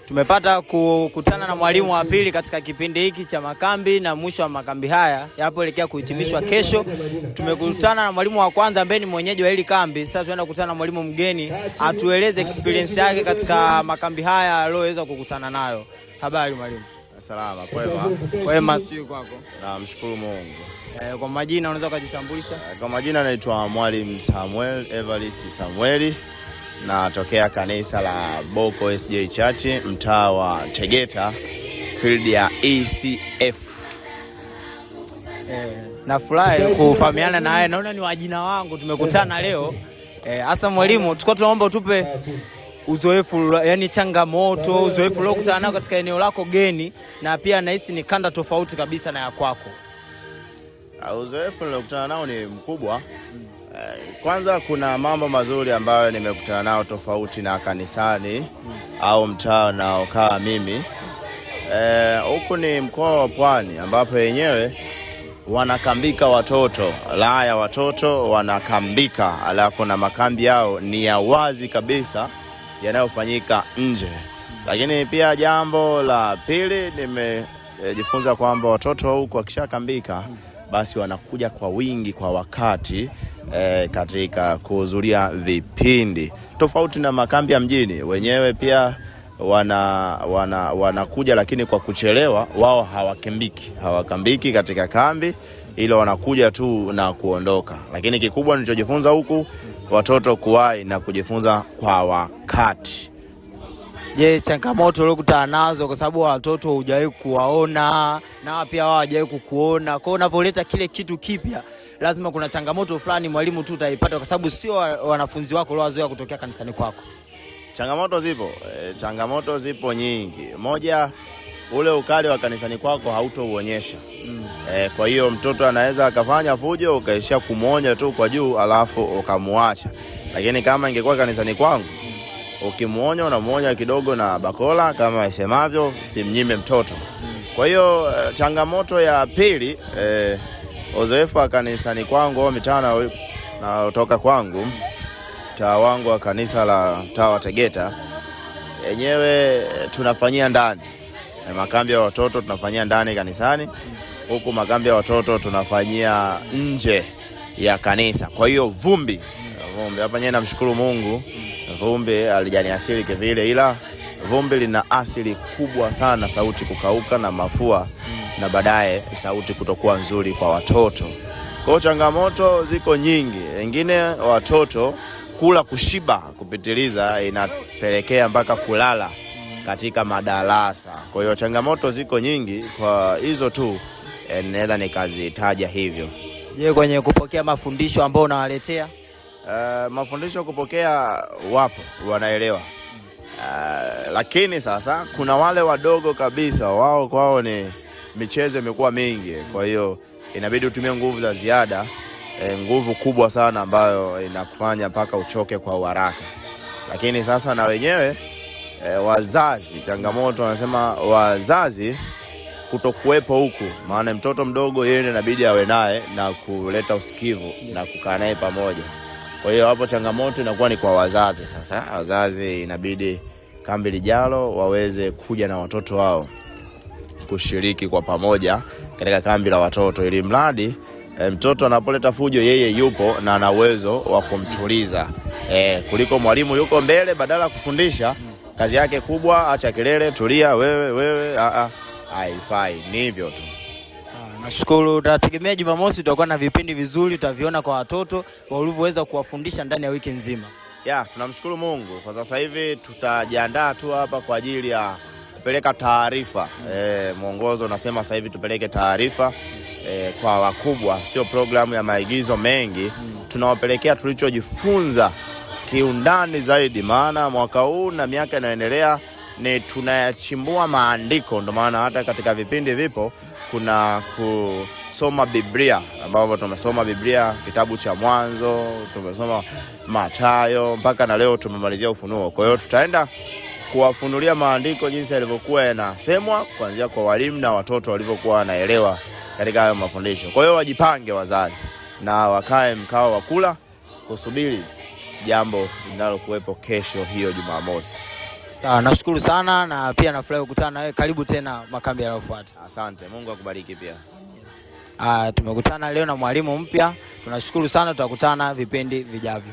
Tumepata kukutana na mwalimu wa pili katika kipindi hiki cha makambi na mwisho wa makambi haya yanapoelekea kuhitimishwa kesho. Tumekutana na mwalimu wa kwanza ambaye ni mwenyeji wa hili kambi. Sasa tunaenda kukutana na mwalimu mgeni atueleze experience yake katika makambi haya aliyoweza kukutana nayo. Habari mwalimu? Salama, kwema. Kwema, sio kwako? Namshukuru Mungu. Kwa majina unaweza kujitambulisha? Kwa majina naitwa Mwalimu Samuel Evarist Samueli. Natokea kanisa la Boko SJ Church, mtaa wa Tegeta, field ya ECF. Nafurahi kufahamiana na wewe. Naona ni wajina wangu tumekutana leo. Hasa mwalimu, tulikuwa tunaomba utupe uzoefu, yani changamoto, uzoefu uliokutana nao katika eneo lako geni, na pia nahisi ni kanda tofauti kabisa na ya kwako. Uzoefu niliokutana nao ni mkubwa. Kwanza kuna mambo mazuri ambayo nimekutana nao tofauti na kanisani au mtaa naokaa mimi. Huku ni mkoa wa Pwani ambapo yenyewe wanakambika watoto, laya watoto wanakambika, alafu na makambi yao ni ya wazi kabisa yanayofanyika nje. Lakini pia jambo la pili nimejifunza kwamba watoto huku wakishakambika basi wanakuja kwa wingi kwa wakati katika kuhudhuria vipindi tofauti na makambi ya mjini. Wenyewe pia wanakuja lakini kwa kuchelewa. Wao hawakambiki katika kambi, ila wanakuja tu na kuondoka. Lakini kikubwa nilichojifunza huku, watoto kuwahi na kujifunza kwa wakati. Je, changamoto uliokutana nazo kwa sababu watoto hujawahi kuwaona na pia wao hawajawahi kukuona. Kwa hiyo unavoleta kile kitu kipya, lazima kuna changamoto fulani mwalimu tu utaipata kwa sababu sio wanafunzi wako waliozoea kutokea kanisani kwako. Changamoto zipo nyingi. Moja, ule ukali wa kanisani kwako hautouonyesha. Kwa hiyo mtoto anaweza akafanya fujo ukaishia kumuonya tu kwa juu alafu ukamuacha. Lakini kama ingekuwa kanisani kwangu, ukimuonya unamuonya kidogo na bakola kama isemavyo, simnyime mtoto. Kwa hiyo changamoto ya pili, uzoefu wa kanisani kwangu au mitano na kutoka kwangu, mtaa wangu wa kanisa la mtaa wa Tegeta, yenyewe tunafanyia ndani. Makambi ya watoto tunafanyia ndani kanisani, huku makambi ya watoto tunafanyia nje ya kanisa. Kwa hiyo vumbi hapa nyewe, namshukuru Mungu, vumbi alijaniasili kivile, ila vumbi lina asili kubwa sana, sauti kukauka na mafua, na baadaye sauti kutokuwa nzuri kwa watoto. Kwa changamoto ziko nyingi. Wengine watoto kula kushiba kupitiliza inapelekea mpaka kulala katika madarasa. Kwa hiyo changamoto ziko nyingi, kwa hizo tu naweza nikazitaja hivyo. Je, kwenye kupokea mafundisho ambao unawaletea? Mafundisho kupokea wapo, wanaelewa. Lakini sasa kuna wale wadogo kabisa, wao kwao ni michezo imekuwa mingi. Kwa hiyo inabidi utumie nguvu za ziada, nguvu kubwa sana ambayo inakufanya mpaka uchoke kwa haraka. Lakini sasa na wenyewe wazazi, changamoto wanasema wazazi kutokuwepo huku, maana mtoto mdogo yeye inabidi awe naye na kuleta usikivu na kukaa naye pamoja. Kwa hiyo hapo changamoto inakuwa ni kwa wazazi. Sasa wazazi inabidi kambi lijalo waweze kuja na watoto wao kushiriki kwa pamoja katika kambi la watoto, ili mradi mtoto anapoleta fujo yeye yupo na ana uwezo wa kumtuliza, kuliko mwalimu yuko mbele badala kufundisha. Kazi yake kubwa, acha kelele, tulia wewe, haifai. Ni hivyo tu. Nashukuru. Tunategemea Jumamosi tutakuwa na vipindi vizuri, tutaviona kwa watoto walivyoweza kuwafundisha ndani ya wiki nzima. Tunamshukuru Mungu. Kwa sasa hivi tutajiandaa tu hapa kwa ajili ya kupeleka taarifa. Mwongozo unasema sasa hivi tupeleke taarifa kwa wakubwa, sio programu ya maigizo mengi. Tunawapelekea tulichojifunza kiundani zaidi, maana mwaka huu na miaka inaendelea ni tunayachimbua maandiko. Ndio maana hata katika vipindi vipo kuna kusoma Biblia, ambapo tumesoma Biblia kitabu cha Mwanzo, tumesoma Mathayo, mpaka na leo tumemalizia Ufunuo. Kwa hiyo tutaenda kuwafunulia maandiko jinsi yalivyokuwa yanasemwa, kuanzia kwa walimu na watoto walivyokuwa wanaelewa katika hayo mafundisho. Kwa hiyo wajipange wazazi na wakae mkao wa kula kusubiri jambo linalokuwepo kesho hiyo Jumamosi. Sawa, nashukuru sana na pia nafurahi kukutana na wewe. Karibu tena makambi yanayofuata. Asante, Mungu akubariki pia. Tumekutana leo na mwalimu mpya. Tunashukuru sana, tutakutana vipindi vijavyo.